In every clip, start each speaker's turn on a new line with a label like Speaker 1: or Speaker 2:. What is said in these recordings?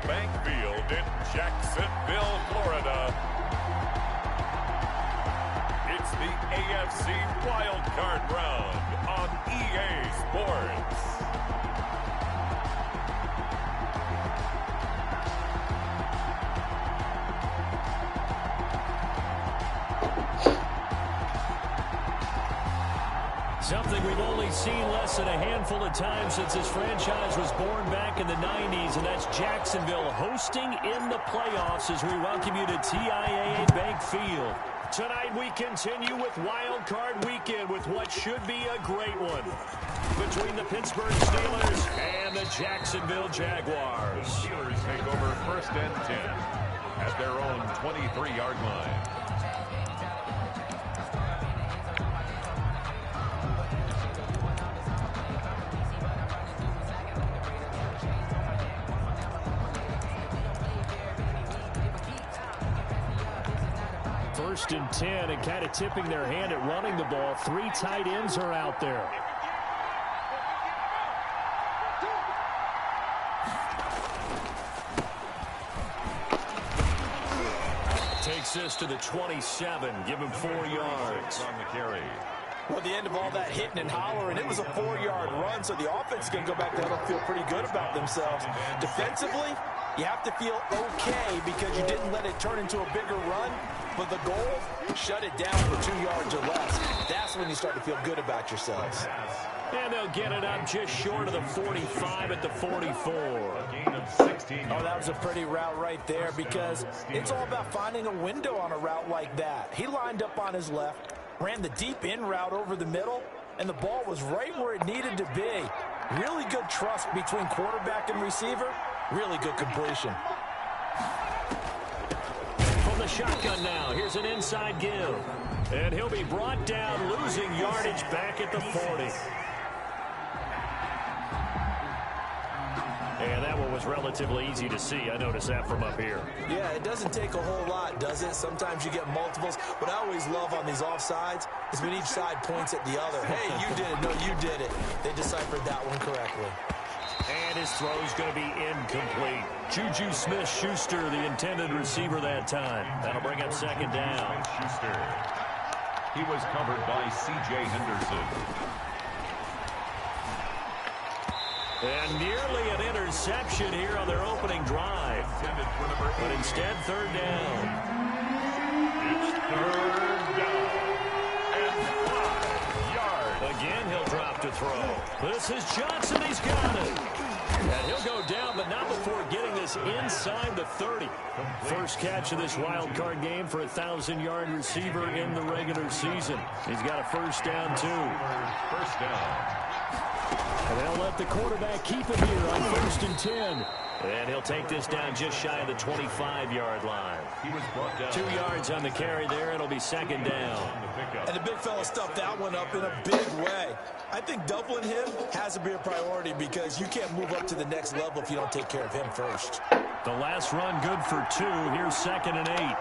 Speaker 1: Bank Field in Jacksonville, Florida. It's the AFC Wildcard Round on EA Sports.
Speaker 2: Something we've only seen less than a handful of times since this franchise was born back in the 90s, and that's Jacksonville hosting in the playoffs as we welcome you to TIAA Bank Field. Tonight we continue with Wild Card Weekend with what should be a great one between the Pittsburgh Steelers and the Jacksonville Jaguars.
Speaker 1: The Steelers take over 1st and 10 at their own 23-yard line.
Speaker 2: First and 10, and kind of tipping their hand at running the ball. 3 tight ends are out there. Takes this to the 27. Give him 4 yards.
Speaker 1: On the carry.
Speaker 3: Well, the end of all that hitting and hollering, it was a 4-yard run, so the offense is going to go back there and feel pretty good about themselves. Defensively, you have to feel okay because you didn't let it turn into a bigger run. But the goal, shut it down for 2 yards or less. That's when you start to feel good about yourselves.
Speaker 2: And they'll get it up just short of the 45 at the 44.
Speaker 1: Gain of 16.
Speaker 3: Oh, that was a pretty route right there because it's all about finding a window on a route like that. He lined up on his left, ran the deep in route over the middle, and the ball was right where it needed to be. Really good trust between quarterback and receiver. Really good completion.
Speaker 2: The shotgun now. Here's an inside give. And he'll be brought down, losing yardage back at the 40. And that one was relatively easy to see. I noticed that from up here.
Speaker 3: Yeah, it doesn't take a whole lot, does it? Sometimes you get multiples. What I always love on these offsides is when each side points at the other. Hey, you did it. No, you did it. They deciphered that one correctly.
Speaker 2: And his throw is going to be incomplete. Juju Smith-Schuster, the intended receiver that time. That'll bring up 2nd down.
Speaker 1: Schuster. He was covered by C.J. Henderson.
Speaker 2: And nearly an interception here on their opening drive. But instead, 3rd down.
Speaker 1: It's 3rd down. And 5 yards.
Speaker 2: Again, he'll drop to throw. This is Johnson. He's got it. And he'll go down, but not before getting this inside the 30. First catch of this wild card game for a 1,000-yard receiver in the regular season. He's got a 1st down, too.
Speaker 1: 1st down.
Speaker 2: And they'll let the quarterback keep it here on 1st and 10. And he'll take this down just shy of the 25-yard line.
Speaker 1: He was brought down.
Speaker 2: 2 yards on the carry there. It'll be 2nd down.
Speaker 3: And the big fella stuffed that one up in a big way. I think doubling him has to be a priority because you can't move up to the next level if you don't take care of him first.
Speaker 2: The last run good for 2. Here's 2nd and 8.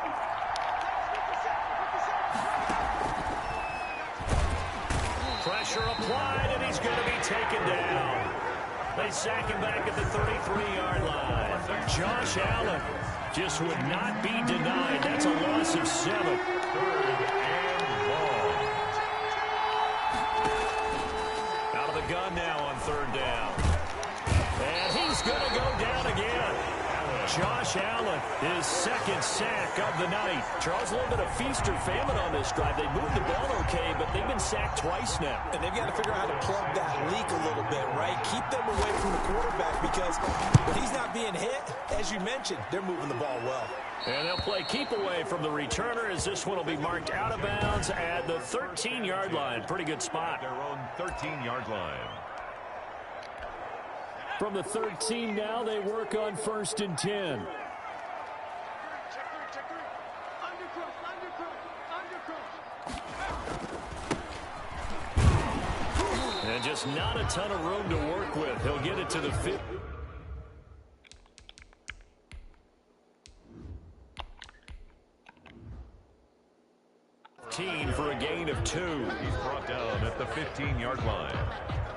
Speaker 2: Pressure applied, and he's going to be taken down. They sack him back at the 33-yard line. Josh Allen just would not be denied. That's a loss of 7.
Speaker 1: 3rd and long.
Speaker 2: Out of the gun now on 3rd down. And he's going to go down again. Josh Allen, his 2nd sack of the night. Charles, a little bit of feast or famine on this drive. They moved the ball okay, but they've been sacked twice now.
Speaker 3: And they've got to figure out how to plug that leak a little bit, right? Keep them away from the quarterback because when he's not being hit, as you mentioned, they're moving the ball well.
Speaker 2: And they'll play keep away from the returner as this one will be marked out of bounds at the 13-yard line. Pretty good spot.
Speaker 1: Their own 13-yard line.
Speaker 2: From the 13 now, they work on 1st and 10. And just not a ton of room to work with. He'll get it to the 5th. For a gain of 2.
Speaker 1: He's brought down at the 15-yard line.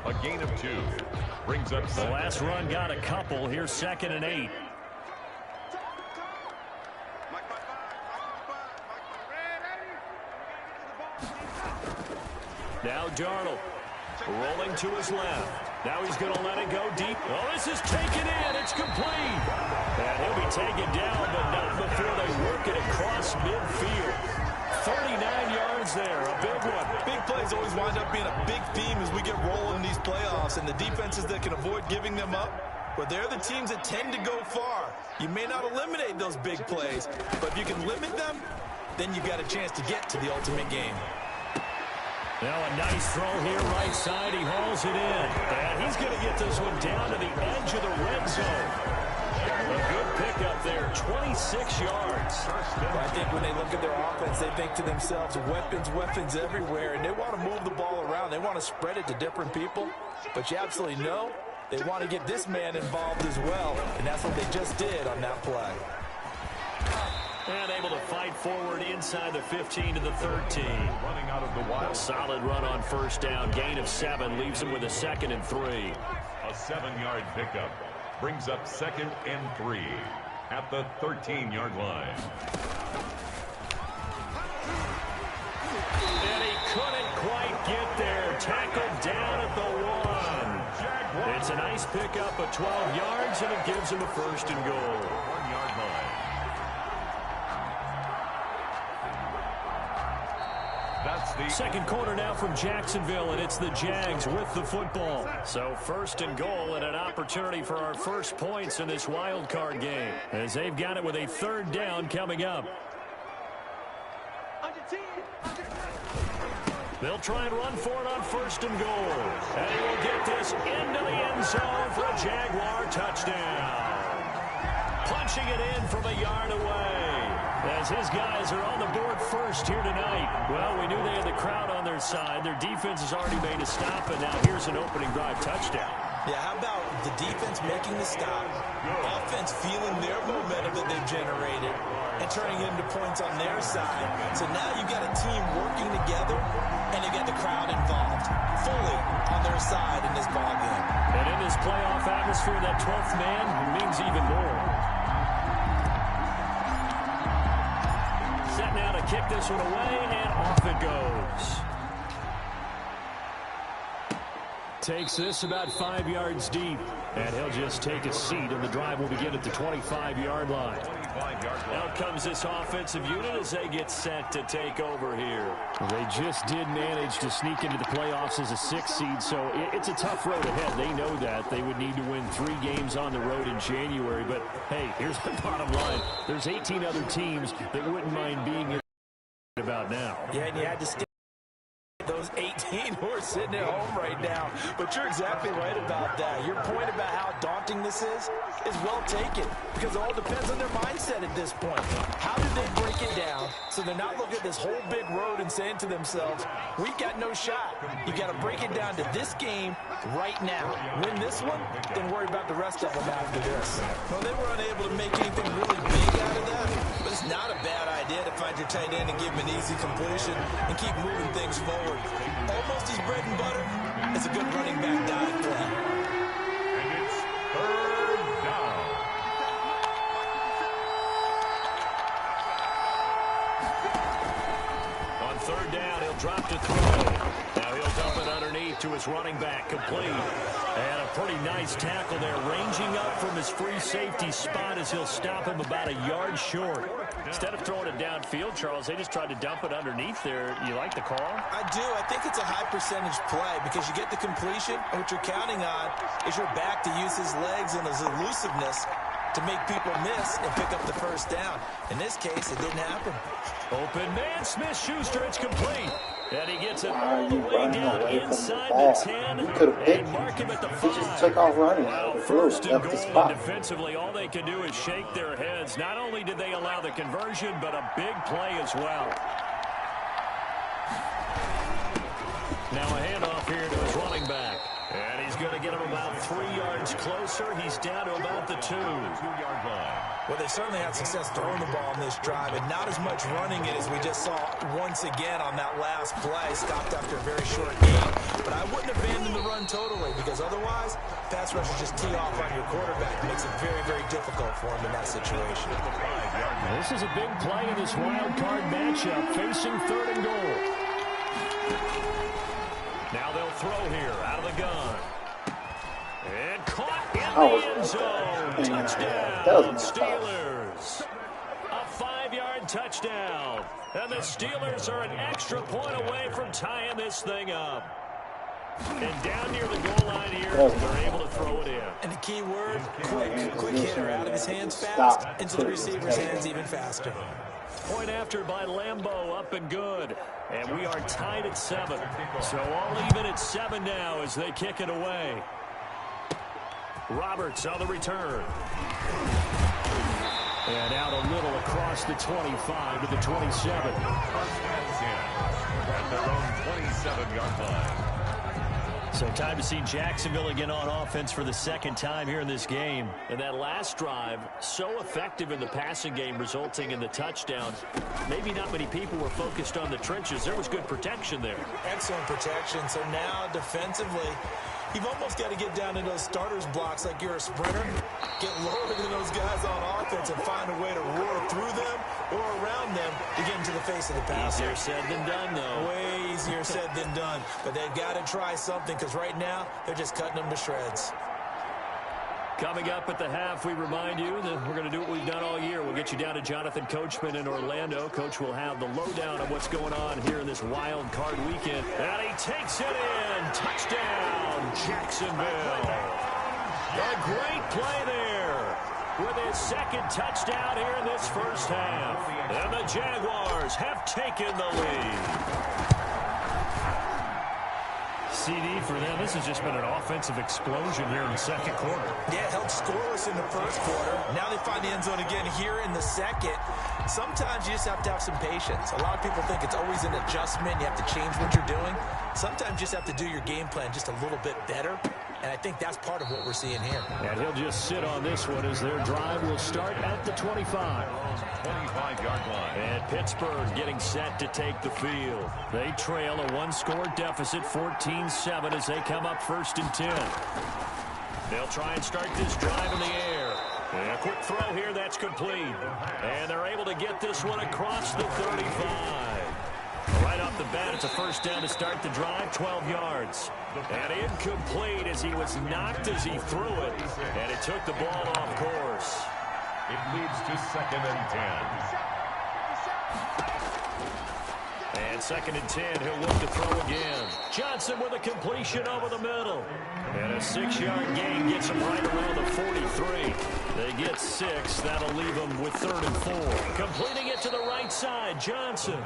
Speaker 1: A gain of 2. Brings up
Speaker 2: the last run got a couple. Here's 2nd and 8. Now Darnold rolling to his left. Now he's going to let it go deep. Oh, this is taken in. It's complete. And he'll be taken down, but not before they work it across midfield. 39 yards there, a big one.
Speaker 3: Big plays always wind up being a big theme as we get rolling in these playoffs, and the defenses that can avoid giving them up, but they're the teams that tend to go far. You may not eliminate those big plays, but if you can limit them, then you've got a chance to get to the ultimate game.
Speaker 2: Now a nice throw here, right side. He hauls it in. And he's going to get this one down to the edge of the red zone. A good pickup there, 26 yards.
Speaker 3: Well, I think when they look at their offense, they think to themselves, weapons everywhere, and they want to move the ball around. They want to spread it to different people, but you absolutely know they want to get this man involved as well, and that's what they just did on that play.
Speaker 2: And able to fight forward inside the 15 to the 13.
Speaker 1: Running out of the wild.
Speaker 2: Solid run on first down. Gain of 7 leaves him with a 2nd and 3.
Speaker 1: A 7-yard pickup brings up 2nd and 3 at the 13-yard line.
Speaker 2: And he couldn't quite get there. Tackled down at the 1. It's a nice pickup of 12 yards, and it gives him a 1st and goal.
Speaker 1: 1-yard line. That's the
Speaker 2: second quarter now from Jacksonville, and it's the Jags with the football. So 1st and goal and an opportunity for our first points in this wild card game, as they've got it with a 3rd down coming up. They'll try and run for it on 1st and goal. And he will get this into the end zone for a Jaguar touchdown. Punching it in from a yard away, as his guys are on the board first here tonight. Well, we knew they had the crowd on their side. Their defense has already made a stop, and now here's an opening drive touchdown.
Speaker 3: Yeah, how about the defense making the stop, offense feeling their momentum that they've generated, and turning it into points on their side. So now you've got a team working together, and you got the crowd involved, fully on their side in this ballgame.
Speaker 2: And in this playoff atmosphere, that 12th man means even more. Set now to kick this one away, and off it goes. Takes this about 5 yards deep, and he'll just take a seat, and the drive will begin at the 25-yard line. Out comes this offensive unit as they get set to take over here. They just did manage to sneak into the playoffs as a 6th seed, so it's a tough road ahead. They know that. They would need to win 3 games on the road in January, but hey, here's the bottom line. There's 18 other teams that wouldn't mind being in about now.
Speaker 3: Yeah, and you had to stick those 18 who are sitting at home right now. But you're exactly right about that. Your point about how daunting this is well taken, because it all depends on their mindset at this point. How do they break it down so they're not looking at this whole big road and saying to themselves, we got no shot. You got to break it down to this game right now. Win this one, then worry about the rest of them after this. Well, they were unable to make anything really big out of that, but it's not a bad idea to find your tight end and give him an easy completion and keep moving things forward. Almost his bread and butter. It's a good running back dive play.
Speaker 1: And it's 3rd down.
Speaker 2: On 3rd down, he'll drop to throw. Now he'll dump it underneath to his running back, complete. And a pretty nice tackle there, ranging up from his free safety spot as he'll stop him about a yard short. Instead of throwing it downfield, Charles, they just tried to dump it underneath there. You like the call?
Speaker 3: I do. I think it's a high percentage play because you get the completion, and what you're counting on is your back to use his legs and his elusiveness to make people miss and pick up the 1st down. In this case, it didn't happen.
Speaker 2: Open man, Smith-Schuster, it's complete. And he gets it all the way down inside the 10 and mark him at the 5.
Speaker 4: Just took off running.
Speaker 2: Well, 1st and goal, and defensively, all they can do is shake their heads. Not only did they allow the conversion, but a big play as well. Now a handoff here to his running back. And he's going to get him about 3 yards closer. He's down to about the 2-yard line.
Speaker 3: Well, they certainly had success throwing the ball on this drive, and not as much running it as we just saw once again on that last play. Stopped after a very short game. But I wouldn't abandon the run totally, because otherwise, pass rushers just tee off on your quarterback. It makes it very, very difficult for him in that situation.
Speaker 2: This is a big play in this wild card matchup, facing 3rd and goal. they'll throw here out of the gun. And caught in the end zone. Touchdown, Steelers. A 5-yard touchdown. And the Steelers are an extra point away from tying this thing up. And down near the goal line here, they're able to throw it in.
Speaker 3: And the key word, quick hitter. Out of his hands fast, into the receiver's hands even faster.
Speaker 2: Point after by Lambeau, up and good. And we are tied at 7. So all even at 7 now as they kick it away. Roberts on the return. And out a little across the 25 to the 27.
Speaker 1: At their own 27-yard line.
Speaker 2: So time to see Jacksonville again on offense for the second time here in this game. And that last drive, so effective in the passing game, resulting in the touchdown. Maybe not many people were focused on the trenches. There was good protection there.
Speaker 3: Excellent protection. So now defensively, you've almost got to get down in those starters blocks like you're a sprinter. Get lower than those guys on offense and find a way to roar through them or around them to get into the face of the passer.
Speaker 2: Easier said than done, though.
Speaker 3: Way easier said than done. But they've got to try something because right now they're just cutting them to shreds.
Speaker 2: Coming up at the half, we remind you that we're going to do what we've done all year. We'll get you down to Jonathan Coachman in Orlando. Coach will have the lowdown of what's going on here in this wild card weekend. And he takes it in. Touchdown, Jacksonville. A great play there with his second touchdown here in this first half. And the Jaguars have taken the lead. CD for them. This has just been an offensive explosion here in the second quarter.
Speaker 3: Yeah, held scoreless in the first quarter. Now they find the end zone again here in the second. Sometimes you just have to have some patience. A lot of people think it's always an adjustment. You have to change what you're doing. Sometimes you just have to do your game plan just a little bit better. And I think that's part of what we're seeing here.
Speaker 2: And he'll just sit on this one as their drive will start at the 25.
Speaker 1: 25-yard line.
Speaker 2: And Pittsburgh getting set to take the field. They trail a one-score deficit, 14-7, as they come up 1st and 10. They'll try and start this drive in the air. And a quick throw here, that's complete. And they're able to get this one across the 35. Right off the bat, it's a first down to start the drive, 12 yards. And incomplete as he was knocked as he threw it. And it took the ball off course.
Speaker 1: It leads to 2nd and 10.
Speaker 2: And 2nd and 10, he'll look to throw again. Johnson with a completion over the middle. And a 6-yard gain gets him right around the 43. They get 6. That'll leave them with 3rd and 4. Completing it to the right side, Johnson.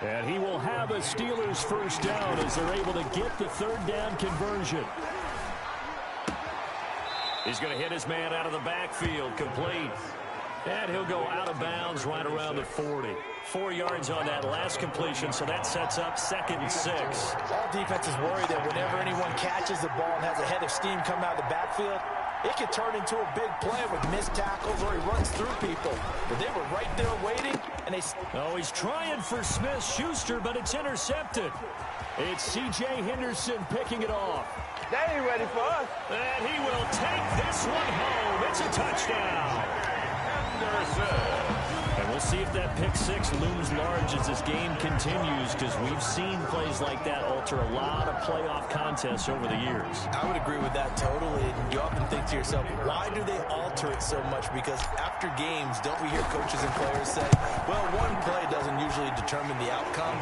Speaker 2: And he will have a Steelers first down as they're able to get the 3rd down conversion. He's going to hit his man out of the backfield, complete. And he'll go out of bounds right around the 40. 4 yards on that last completion, so that sets up 2nd and 6.
Speaker 3: All defenses worry that whenever anyone catches the ball and has a head of steam come out of the backfield, it could turn into a big play with missed tackles or he runs through people. But they were right there waiting, and they...
Speaker 2: Oh, he's trying for Smith-Schuster, but it's intercepted. It's C.J. Henderson picking it off.
Speaker 4: They ain't ready for us.
Speaker 2: And he will take this one home. It's a touchdown. Henderson. And we'll see if that pick 6 looms large as this game continues, because we've seen plays like that alter a lot of playoff contests over the years.
Speaker 3: I would agree with that totally. And you often think to yourself, why do they alter it so much? Because after games, don't we hear coaches and players say, well, one play doesn't usually determine the outcome.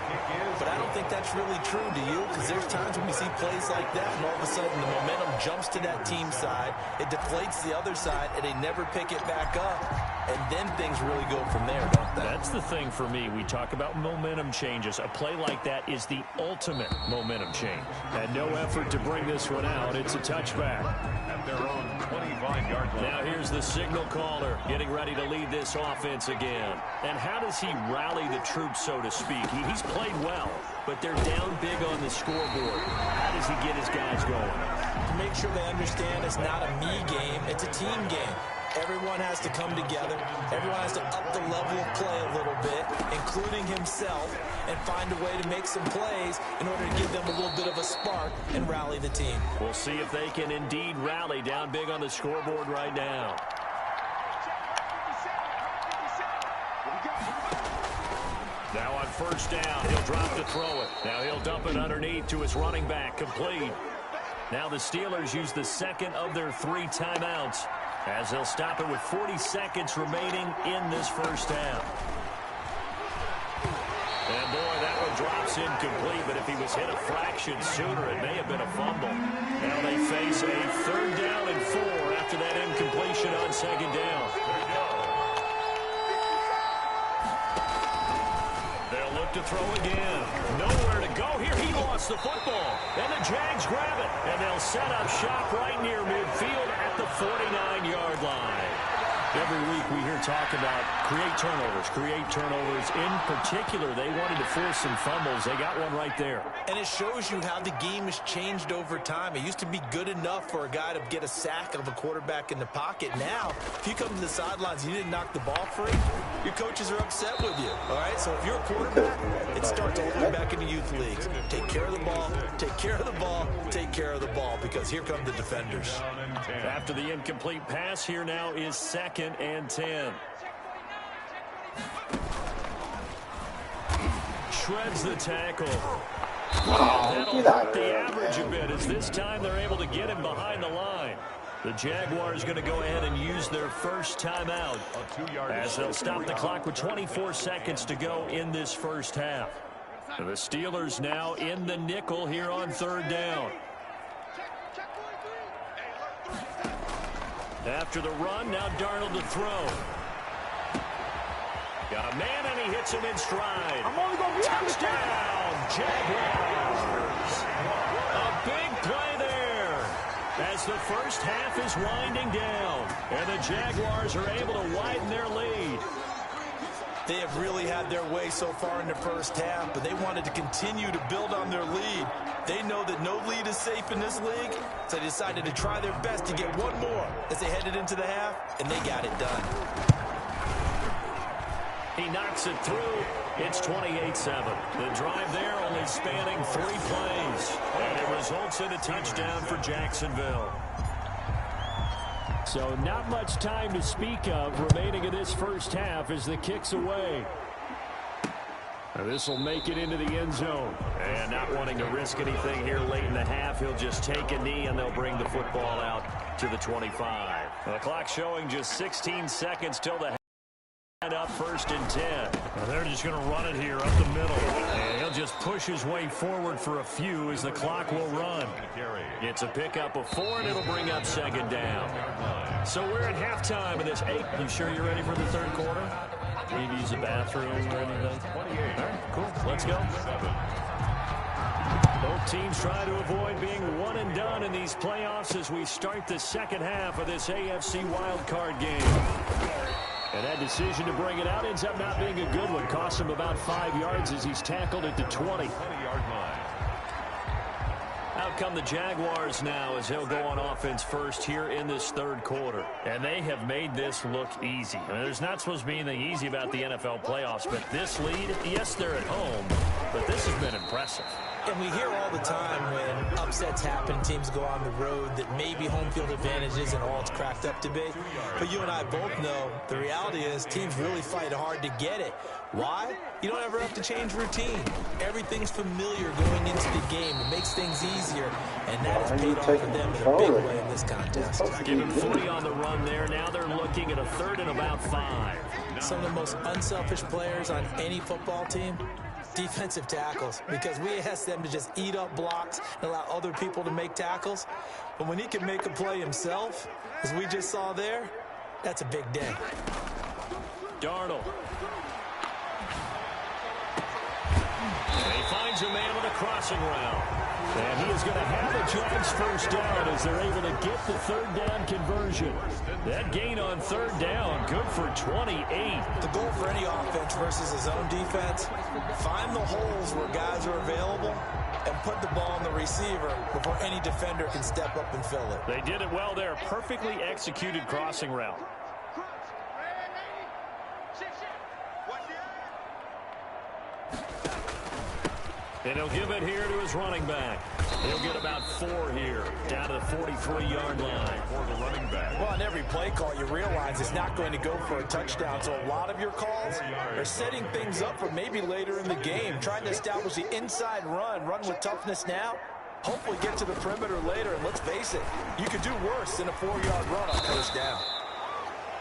Speaker 3: But I don't think that's really true, do you? Because there's times when we see plays like that, and all of a sudden the momentum jumps to that team side, it deflates the other side, and they never pick it back up. And then things really go from there, don't they?
Speaker 2: That's the thing for me. We talk about momentum changes. A play like that is the ultimate momentum change. And no effort to bring this one out. It's a touchback.
Speaker 1: At their own 25-yard line.
Speaker 2: Now here's the signal caller getting ready to lead this offense again. And how does he rally the troops, so to speak? He's played well, but they're down big on the scoreboard. How does he get his guys going?
Speaker 3: To make sure they understand it's not a me game, it's a team game. Everyone has to come together. Everyone has to up the level of play a little bit, including himself, and find a way to make some plays in order to give them a little bit of a spark and rally the team.
Speaker 2: We'll see if they can indeed rally down big on the scoreboard right now. Now on first down, he'll drop to throw it. Now he'll dump it underneath to his running back, complete. Now the Steelers use the second of their 3 timeouts as they'll stop it with 40 seconds remaining in this first half. And boy, that one drops incomplete, but if he was hit a fraction sooner, it may have been a fumble. Now they face a 3rd down and 4 after that incompletion on 2nd down. They'll look to throw again. Nowhere to go here. He lost the football. And the Jags grab it. And they'll set up shop right near midfield at the 49-yard line. Every week we hear talk about create turnovers. In particular, they wanted to force some fumbles. They got one right there.
Speaker 3: And it shows you how the game has changed over time. It used to be good enough for a guy to get a sack of a quarterback in the pocket. Now, if you come to the sidelines and you didn't knock the ball free, your coaches are upset with you. All right? So if you're a quarterback, it starts all the way back in the youth leagues. Take care of the ball, take care of the ball, take care of the ball, because here come the defenders.
Speaker 2: After the incomplete pass, here now is 2nd and 10. Shreds the tackle. That'll hurt the average a bit, as this time they're able to get him behind the line. The Jaguars going to go ahead and use their first timeout as they'll stop the clock with 24 seconds to go in this first half. The Steelers now in the nickel here on 3rd down. After the run, now Darnold to throw. Got a man, and he hits him in stride. Touchdown, Jaguars. A big play there as the first half is winding down, and the Jaguars are able to widen their lead.
Speaker 3: They have really had their way so far in the first half, but they wanted to continue to build on their lead. They know that no lead is safe in this league, so they decided to try their best to get one more as they headed into the half, and they got it done.
Speaker 2: He knocks it through. It's 28-7. The drive there only spanning 3 plays, and it results in a touchdown for Jacksonville. So not much time to speak of remaining in this first half as the kick's away. This will make it into the end zone. And not wanting to risk anything here late in the half, he'll just take a knee and they'll bring the football out to the 25. The clock showing just 16 seconds till the half. Up 1st and 10. Well, they're just going to run it here up the middle. And he'll just push his way forward for a few as the clock will run. It's a pickup of 4, and it'll bring up 2nd down. So we're at halftime of this 8. You sure you're ready for the 3rd quarter? Maybe use a bathroom or anything? All right, cool. Let's go. Both teams try to avoid being one and done in these playoffs as we start the second half of this AFC wildcard game. And that decision to bring it out ends up not being a good one. Cost him about 5 yards as he's tackled at the 20. Out come the Jaguars now as they'll go on offense first here in this 3rd quarter. And they have made this look easy. I mean, there's not supposed to be anything easy about the NFL playoffs, but this lead, yes, they're at home, but this has been impressive.
Speaker 3: And we hear all the time when upsets happen, teams go on the road, that maybe home field advantage isn't all it's cracked up to be. But you and I both know the reality is teams really fight hard to get it. Why? You don't ever have to change routine. Everything's familiar going into the game. It makes things easier, and that has paid off for them in a big way in this contest.
Speaker 2: Giving 3 on the run there. Now they're looking at a 3rd and about 5.
Speaker 3: Some of the most unselfish players on any football team, defensive tackles, because we ask them to just eat up blocks and allow other people to make tackles. But when he can make a play himself, as we just saw there, that's a big day.
Speaker 2: Darnold. And he finds a man with a crossing route. And he is going to have the Jags first down as they're able to get the 3rd down conversion. That gain on 3rd down, good for 28.
Speaker 3: The goal for any offense versus his own defense, find the holes where guys are available and put the ball on the receiver before any defender can step up and fill it.
Speaker 2: They did it well there. Perfectly executed crossing route. And he'll give it here to his running back. He'll get about 4 here, down to the 43-yard line.
Speaker 1: For the running back.
Speaker 3: Well, on every play call, you realize it's not going to go for a touchdown. So a lot of your calls are setting things up for maybe later in the game, trying to establish the inside run with toughness now. Hopefully get to the perimeter later. And let's face it, you could do worse than a 4-yard run on first down.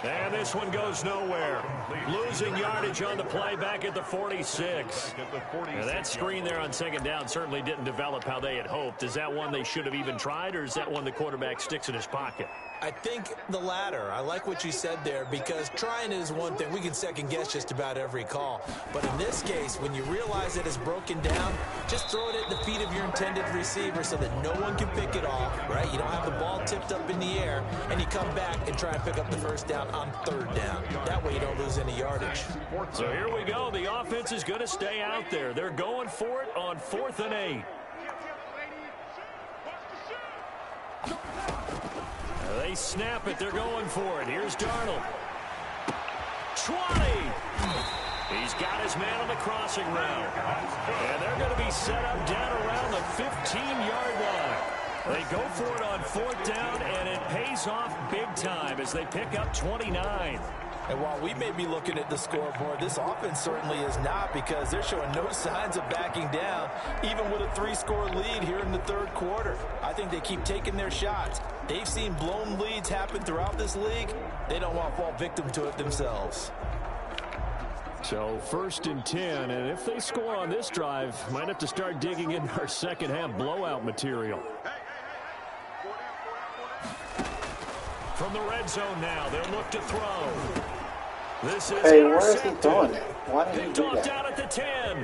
Speaker 2: And this one goes nowhere. Losing yardage on the play back at the 46. Now that screen there on second down certainly didn't develop how they had hoped. Is that one they should have even tried, or is that one the quarterback sticks in his pocket?
Speaker 3: I think the latter. I like what you said there, because trying is one thing. We can second guess just about every call. But in this case, when you realize it is broken down, just throw it at the feet of your intended receiver so that no one can pick it off, right? You don't have the ball tipped up in the air, and you come back and try and pick up the first down on third down. That way you don't lose any yardage.
Speaker 2: So here we go. The offense is going to stay out there. They're going for it on 4th and 8. They snap it. They're going for it. Here's Darnold. 20. He's got his man on the crossing route. And they're going to be set up down around the 15-yard line. They go for it on 4th down, and it pays off big time as they pick up 29.
Speaker 3: And while we may be looking at the scoreboard, this offense certainly is not, because they're showing no signs of backing down, even with a 3-score lead here in the third quarter. I think they keep taking their shots. They've seen blown leads happen throughout this league. They don't want to fall victim to it themselves.
Speaker 2: So 1st and 10, and if they score on this drive, might have to start digging in our second half blowout material. From the red zone now, they'll look to throw. This is
Speaker 4: Hey, where is he throwing it? Why did he
Speaker 2: picked
Speaker 4: do
Speaker 2: off
Speaker 4: that?
Speaker 2: down at the 10.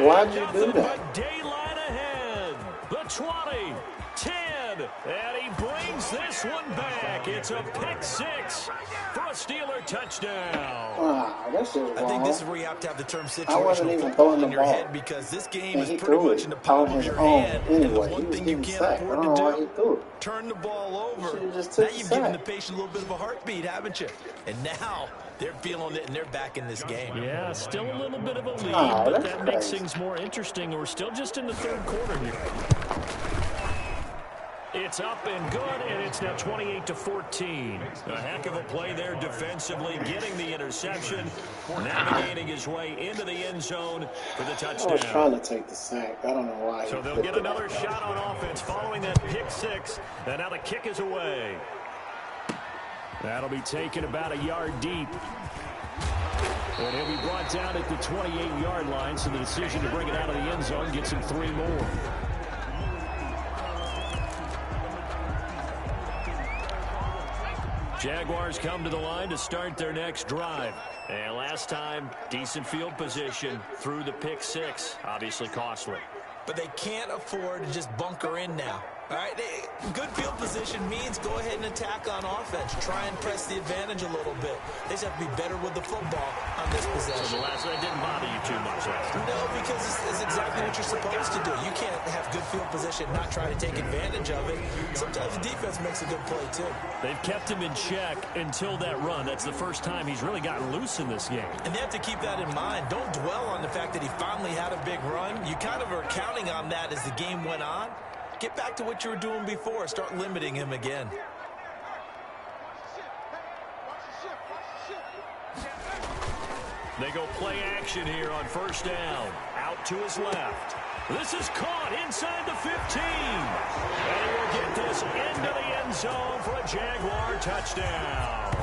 Speaker 4: Why'd you
Speaker 2: Nothing
Speaker 4: do that?
Speaker 2: but daylight ahead. The 20, 10, and he brings this one back. It's a pick 6 for a Steeler touchdown.
Speaker 4: Wow, this is wrong.
Speaker 3: I think this is where you have to have the term
Speaker 4: I wasn't
Speaker 3: situational
Speaker 4: even
Speaker 3: football
Speaker 4: throwing
Speaker 3: in
Speaker 4: the
Speaker 3: your
Speaker 4: ball.
Speaker 3: head, because this game
Speaker 4: And
Speaker 3: is
Speaker 4: he
Speaker 3: pretty
Speaker 4: threw
Speaker 3: much
Speaker 4: it
Speaker 3: in the palm
Speaker 4: on
Speaker 3: of
Speaker 4: his
Speaker 3: your
Speaker 4: own
Speaker 3: hand. And the
Speaker 4: anyway. He
Speaker 3: one
Speaker 4: was
Speaker 3: thing you
Speaker 4: getting
Speaker 3: can't
Speaker 4: sacked. I
Speaker 3: afford
Speaker 4: don't
Speaker 3: to
Speaker 4: know why he
Speaker 3: do,
Speaker 4: threw it.
Speaker 3: turn the ball over.
Speaker 4: Should've just
Speaker 3: Now
Speaker 4: took the
Speaker 3: you've given
Speaker 4: sack.
Speaker 3: the patient a little bit of a heartbeat, haven't you? And now they're feeling it, and they're back in this game.
Speaker 2: Yeah, still a little bit of a lead,
Speaker 4: Oh,
Speaker 2: but
Speaker 4: that's
Speaker 2: that makes
Speaker 4: crazy.
Speaker 2: things more interesting. We're still just in the third quarter here. It's up and good, and it's now 28-14. A heck of a play there defensively, getting the interception, navigating his way into the end zone for the
Speaker 4: I was
Speaker 2: touchdown.
Speaker 4: trying to take the sack. I don't know why.
Speaker 2: So
Speaker 4: he
Speaker 2: they'll
Speaker 4: flipped
Speaker 2: get
Speaker 4: it
Speaker 2: another
Speaker 4: like that.
Speaker 2: shot on offense following that pick 6, and now the kick is away. That'll be taken about a yard deep. And he'll be brought down at the 28-yard line, so the decision to bring it out of the end zone gets him 3 more. Jaguars come to the line to start their next drive. And last time, decent field position through the pick 6. Obviously costly.
Speaker 3: But they can't afford to just bunker in now. All right, good field position means go ahead and attack on offense. Try and press the advantage a little bit. They just have to be better with the football on this
Speaker 2: So
Speaker 3: possession.
Speaker 2: the last one didn't bother you too much last time.
Speaker 3: No, because it's exactly what you're supposed to do. You can't have good field position and not try to take advantage of it. Sometimes the defense makes a good play, too.
Speaker 2: They've kept him in check until that run. That's the first time he's really gotten loose in this game.
Speaker 3: And they have to keep that in mind. Don't dwell on the fact that he finally had a big run. You kind of are counting on that as the game went on. Get back to what you were doing before. Start limiting him again.
Speaker 2: They go play action here on first down. Out to his left. This is caught inside the 15. And he will get this into the end zone for a Jaguar touchdown.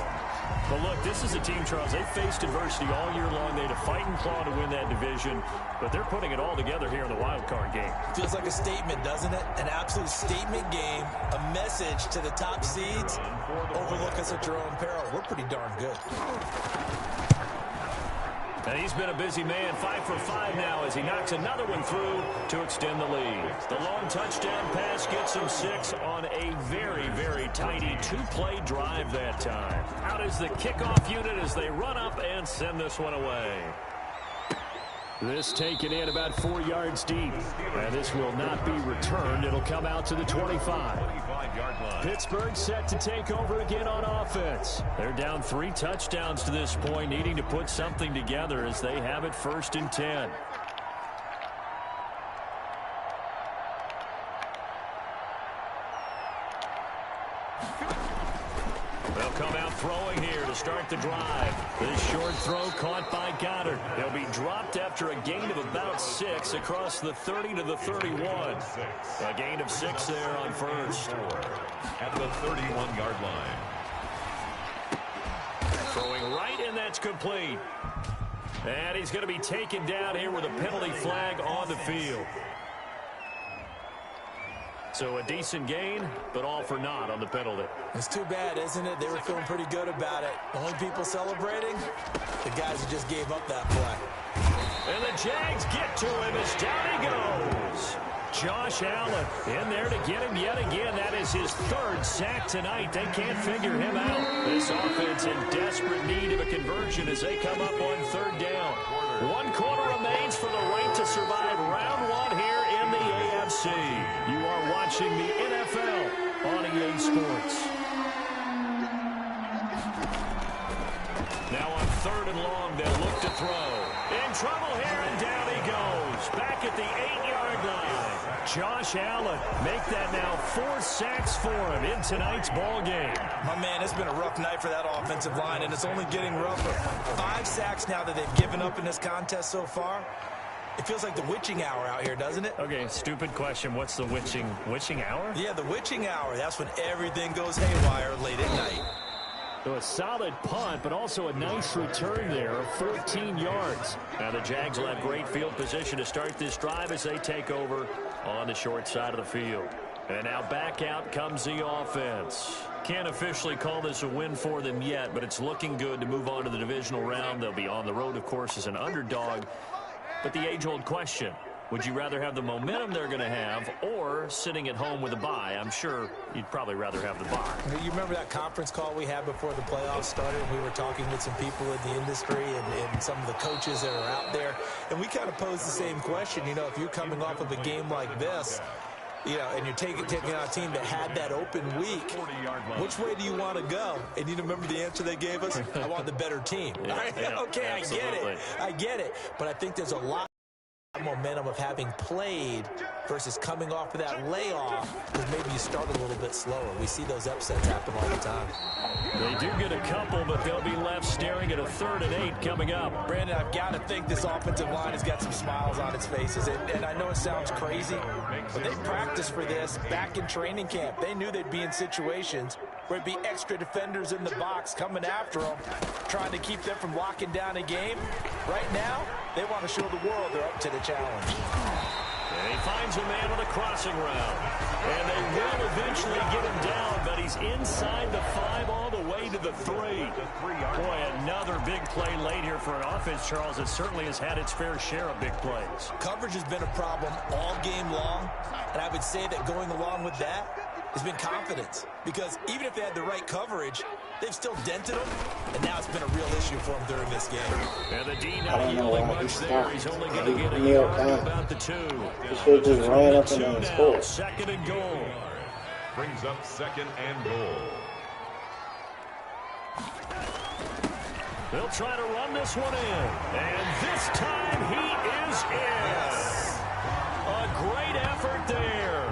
Speaker 2: But look, this is a team, Charles, they faced adversity all year long. They had to fight and claw to win that division, but they're putting it all together here in the wild card game.
Speaker 3: Feels like a statement, doesn't it? An absolute statement game, a message to the top seeds. Overlook us at your own peril. We're pretty darn good.
Speaker 2: And he's been a busy man, 5 for 5 now as he knocks another one through to extend the lead. The long touchdown pass gets him 6 on a very, very tidy 2-play drive that time. Out is the kickoff unit as they run up and send this one away. This taken in about 4 yards deep. And this will not be returned. It'll come out to the 25. Pittsburgh set to take over again on offense. They're down 3 touchdowns to this point, needing to put something together as they have it 1st and 10. start the drive. This short throw caught by Goddard. He'll be dropped after a gain of about 6 across the 30 to the 31. A gain of 6 there on first.
Speaker 1: At the 31-yard line.
Speaker 2: Throwing right, and that's complete. And he's going to be taken down here with a penalty flag on the field. So a decent gain, but all for naught on the penalty.
Speaker 3: It's too bad, isn't it? They were feeling pretty good about it. The only people celebrating, the guys who just gave up that play.
Speaker 2: And the Jags get to him as down he goes. Josh Allen in there to get him yet again. That is his 3rd sack tonight. They can't figure him out. This offense in desperate need of a conversion as they come up on 3rd down. 1 quarter remains for the right to survive round 1 here in the AFC. You are watching the NFL on EA Sports. Now on 3rd and long, they'll look to throw. In trouble here, and down he goes. Back at the 8-yard line. Josh Allen make that now 4 sacks for him in tonight's ball game.
Speaker 3: My man, it's been a rough night for that offensive line, and it's only getting rougher. 5 sacks now that they've given up in this contest so far. It feels like the witching hour out here, doesn't it?
Speaker 2: Okay, stupid question. What's the witching hour?
Speaker 3: Yeah, the witching hour. That's when everything goes haywire late at night.
Speaker 2: So a solid punt, but also a nice return there of 14 yards. Now the Jags will have great field position to start this drive as they take over on the short side of the field. And now back out comes the offense. Can't officially call this a win for them yet, but it's looking good to move on to the divisional round. They'll be on the road, of course, as an underdog. But the age-old question, would you rather have the momentum they're going to have or sitting at home with a bye? I'm sure you'd probably rather have the bye.
Speaker 3: You remember that conference call we had before the playoffs started? We were talking with some people in the industry and some of the coaches that are out there. And we kind of posed the same question. You know, if you're coming off of a game like this, you know, and you're taking on a team that had that open week, which way do you want to go? And you remember the answer they gave us? I want the better team. Okay,
Speaker 2: absolutely.
Speaker 3: I get it. But I think there's a lot of momentum of having played versus coming off of that layoff, because maybe you start a little bit slower. We see those upsets happen all the time.
Speaker 2: They do get a couple, but they'll be left staring at a 3rd and 8 coming up.
Speaker 3: Brandon, I've got to think this offensive line has got some smiles on its faces. And I know it sounds crazy, but they practiced for this back in training camp. They knew they'd be in situations where it'd be extra defenders in the box coming after them, trying to keep them from locking down a game. Right now, they want to show the world they're up to the challenge.
Speaker 2: And he finds a man on the crossing route. And they will eventually get him down, but he's inside the 5 all the way to the 3. Boy, another big play late here for an offense, Charles, that certainly has had its fair share of big plays.
Speaker 3: Coverage has been a problem all game long, and I would say that going along with that has been confidence, because even if they had the right coverage, they've still dented them, and now it's been a real issue for them during this game.
Speaker 2: And the D not yielding much there. He's only going to get a yard about the 2.
Speaker 4: He should have just ran up and then scored.
Speaker 2: 2nd and goal.
Speaker 1: Brings up 2nd and goal.
Speaker 2: They'll try to run this one in. And this time he is in. A great effort there.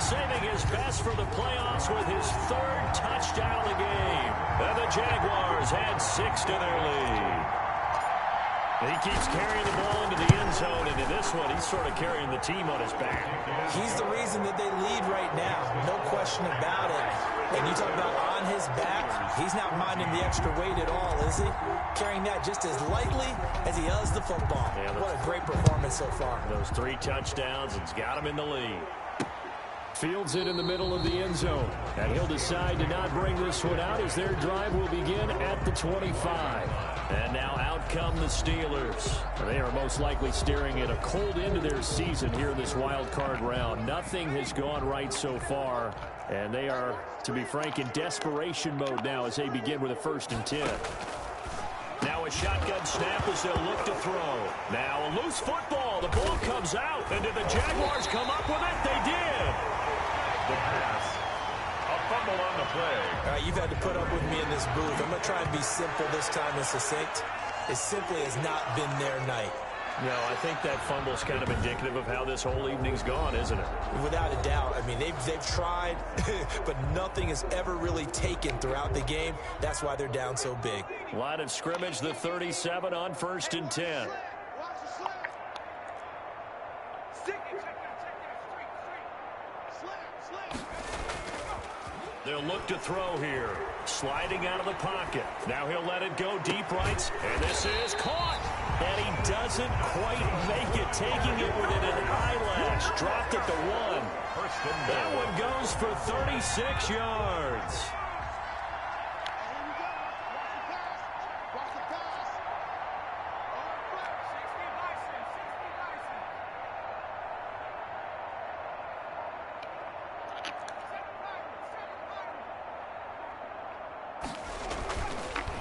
Speaker 2: Saving his best for the playoffs with his 3rd touchdown of the game. And the Jaguars add 6 to their lead. He keeps carrying the ball into the end zone, and in this one, he's sort of carrying the team on his back.
Speaker 3: He's the reason that they lead right now, no question about it. And you talk about on his back, he's not minding the extra weight at all, is he? Carrying that just as lightly as he does the football. Yeah, what a great performance so far.
Speaker 2: Those 3 touchdowns, it's got him in the lead. Fields it in the middle of the end zone. And he'll decide to not bring this one out as their drive will begin at the 25. And now out come the Steelers. They are most likely staring at a cold end to their season here in this wild card round. Nothing has gone right so far. And they are, to be frank, in desperation mode now as they begin with a 1st and 10. Now a shotgun snap as they'll look to throw. Now a loose football. The ball comes out. And did the Jaguars come up with it? They did.
Speaker 1: The pass. A fumble on the play.
Speaker 3: All right, you've had to put up with me in this booth. I'm going to try and be simple this time and succinct. It simply has not been their night.
Speaker 2: No, I think that fumble's kind of indicative of how this whole evening's gone, isn't it?
Speaker 3: Without a doubt. I mean, they've tried, but nothing has ever really taken throughout the game. That's why they're down so big.
Speaker 2: Line of scrimmage, the 37 on 1st and 10. They'll look to throw here. Sliding out of the pocket. Now he'll let it go deep right. And this is caught. And he doesn't quite make it. Taking it within an eyelash. Dropped at the 1. That one goes for 36 yards.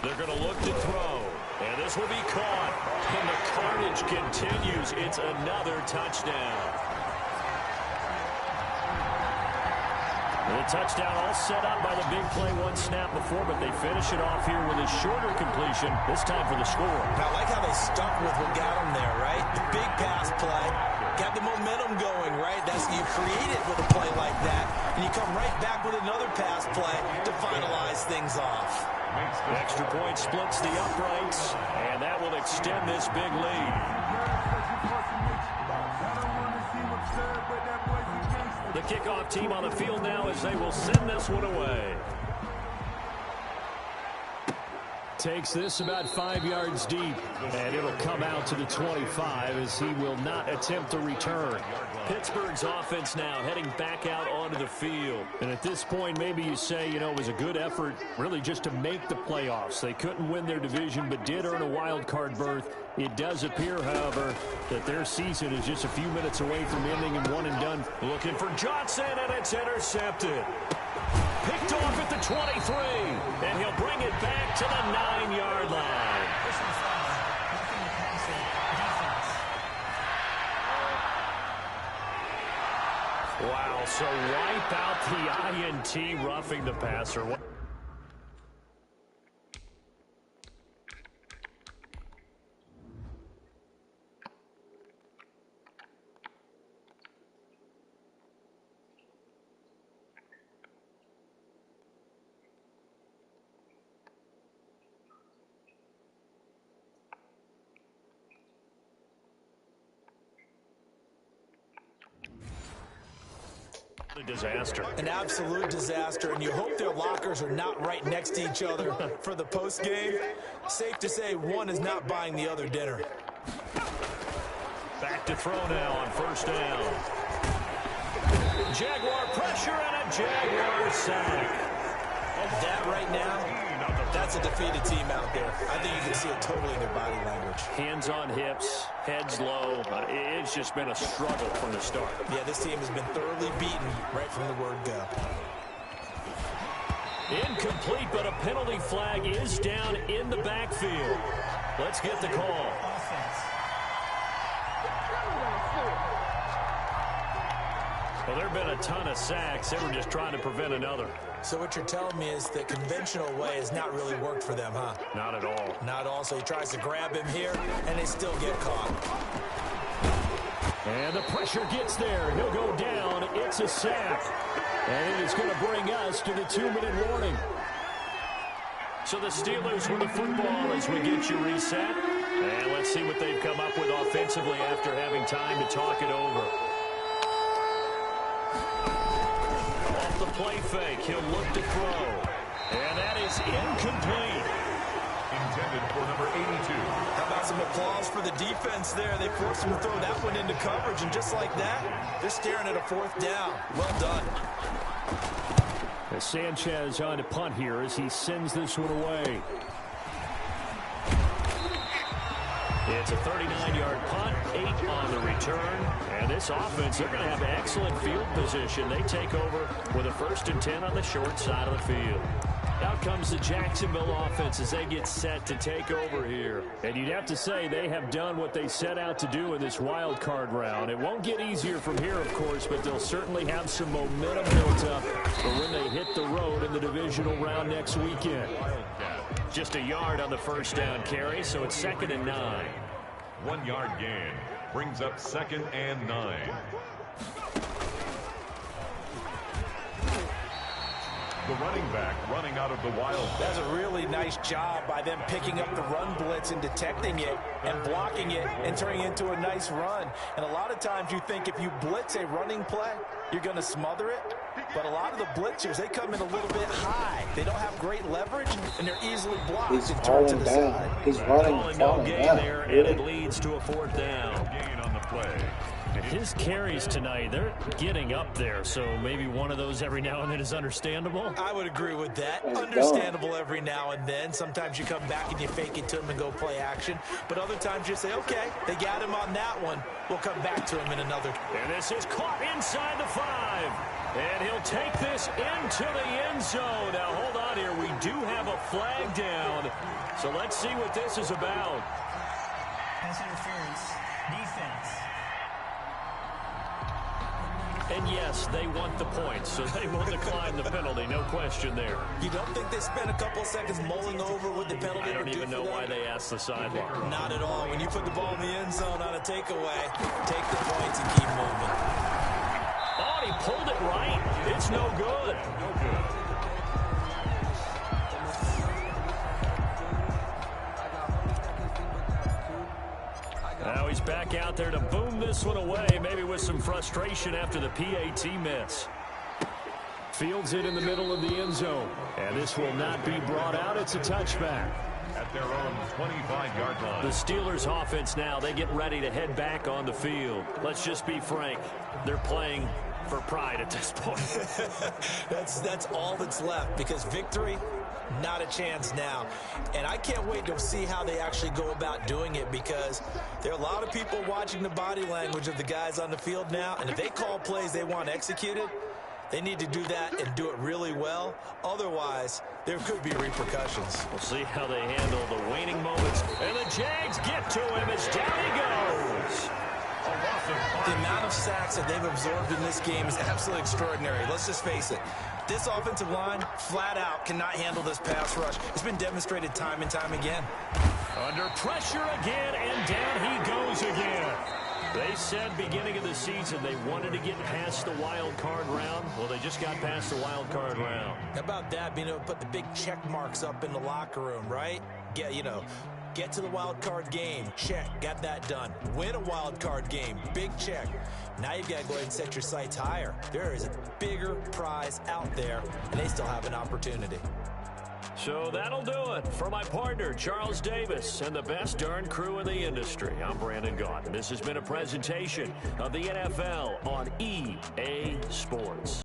Speaker 2: They're going to look to throw. And this will be caught. And the carnage continues. It's another touchdown. And the touchdown all set up by the big play one snap before, but they finish it off here with a shorter completion, this time for the score.
Speaker 3: I like how they stuck with what got them there, right? The big pass play. Got the momentum going, right? That's you create it with a play like that, and you come right back with another pass play to finalize things off.
Speaker 2: Extra point splits the uprights, and that will extend this big lead. The kickoff team on the field now as they will send this one away. Takes this about 5 yards deep, and it'll come out to the 25 as he will not attempt to return. Pittsburgh's offense now heading back out onto the field. And at this point, maybe you say, you know, it was a good effort really just to make the playoffs. They couldn't win their division but did earn a wild card berth. It does appear, however, that their season is just a few minutes away from ending in one and done. Looking for Johnson, and it's intercepted. Picked off at the 23, and he'll bring it back to the 9-yard line. Wow, so wipe out the INT, roughing the passer. A disaster.
Speaker 3: An absolute disaster, and you hope their lockers are not right next to each other for the post game. Safe to say one is not buying the other dinner.
Speaker 2: Back to throw now on 1st down. Jaguar pressure and a Jaguar sack.
Speaker 3: That right now, that's a defeated team out there. I think you can see it totally in their body language.
Speaker 2: Hands on hips, heads low. It's just been a struggle from the start.
Speaker 3: Yeah, this team has been thoroughly beaten right from the word go.
Speaker 2: Incomplete, but a penalty flag is down in the backfield. Let's get the call. Well, there have been a ton of sacks. They were just trying to prevent another.
Speaker 3: So what you're telling me is the conventional way has not really worked for them, huh?
Speaker 2: Not at all.
Speaker 3: Not at all. So he tries to grab him here, and they still get caught.
Speaker 2: And the pressure gets there. He'll go down. It's a sack. And it is going to bring us to the 2-minute warning. So the Steelers with the football as we get you reset. And let's see what they've come up with offensively after having time to talk it over. Off the play fake, he'll look to throw. And that is incomplete.
Speaker 1: Intended for number 82.
Speaker 3: How about some applause for the defense there? They forced him to throw that one into coverage, and just like that, they're staring at a 4th down. Well done.
Speaker 2: Sanchez on to punt here as he sends this one away. It's a 39-yard punt, 8 on the return. And this offense, they're going to have excellent field position. They take over with a 1st and 10 on the short side of the field. Out comes the Jacksonville offense as they get set to take over here. And you'd have to say they have done what they set out to do in this wild card round. It won't get easier from here, of course, but they'll certainly have some momentum built up for when they hit the road in the divisional round next weekend. Just a yard on the 1st down carry, so it's 2nd and 9.
Speaker 1: 1-yard gain. Brings up 2nd and 9. The running back running out of the wild.
Speaker 3: That's a really nice job by them picking up the run blitz and detecting it and blocking it and turning it into a nice run. And a lot of times you think if you blitz a running play, you're going to smother it. But a lot of the blitzers, they come in a little bit high. They don't have great leverage, and they're easily blocked
Speaker 4: He's
Speaker 3: and turned to the
Speaker 4: falling
Speaker 3: side.
Speaker 4: down. He's running,
Speaker 2: No
Speaker 4: falling
Speaker 2: gain
Speaker 4: down.
Speaker 2: there, and
Speaker 4: Really?
Speaker 2: it leads to a 4th down.
Speaker 1: Gain on the play.
Speaker 2: His carries tonight, they're getting up there, so maybe one of those every now and then is understandable.
Speaker 3: I would agree with that.
Speaker 4: He's
Speaker 3: Understandable every now and then. Sometimes you come back and you fake it to him and go play action. But other times you say, okay, they got him on that one. We'll come back to him in another.
Speaker 2: And this is caught inside the 5. And he'll take this into the end zone. Now, hold on here. We do have a flag down. So let's see what this is about.
Speaker 5: Pass interference. Defense.
Speaker 2: And yes, they want the points, so they will decline the penalty. No question there.
Speaker 3: You don't think they spent a couple seconds mulling over what the penalty
Speaker 2: I don't
Speaker 3: would do
Speaker 2: even
Speaker 3: for
Speaker 2: know
Speaker 3: them?
Speaker 2: why they asked the sideline.
Speaker 3: Not at all. When you put the ball in the end zone on a takeaway, take the points and keep moving.
Speaker 2: Oh, he pulled it right. It's no good. Now he's back out there to boom this one away, maybe with some frustration after the PAT miss. Fields it in the middle of the end zone. And this will not be brought out. It's a touchback.
Speaker 1: At their own 25-yard line.
Speaker 2: The Steelers offense now, they get ready to head back on the field. Let's just be frank. They're playing for pride at this point.
Speaker 3: That's all that's left, because victory, not a chance now. And I can't wait to see how they actually go about doing it, because there are a lot of people watching the body language of the guys on the field now, and if they call plays they want executed, they need to do that and do it really well. Otherwise, there could be repercussions.
Speaker 2: We'll see how they handle the waning moments. And the Jags get to him as down he goes.
Speaker 3: The amount of sacks that they've absorbed in this game is absolutely extraordinary. Let's just face it. This offensive line, flat out, cannot handle this pass rush. It's been demonstrated time and time again.
Speaker 2: Under pressure again, and down he goes again. They said beginning of the season they wanted to get past the wild card round. Well, they just got past the wild card round.
Speaker 3: How about that, being able to put the big check marks up in the locker room, right? Get to the wild card game. Check. Got that done. Win a wild card game. Big check. Now you've got to go ahead and set your sights higher. There is a bigger prize out there, and they still have an opportunity.
Speaker 2: So that'll do it. For my partner, Charles Davis, and the best darn crew in the industry, I'm Brandon Gaudin. This has been a presentation of the NFL on EA Sports.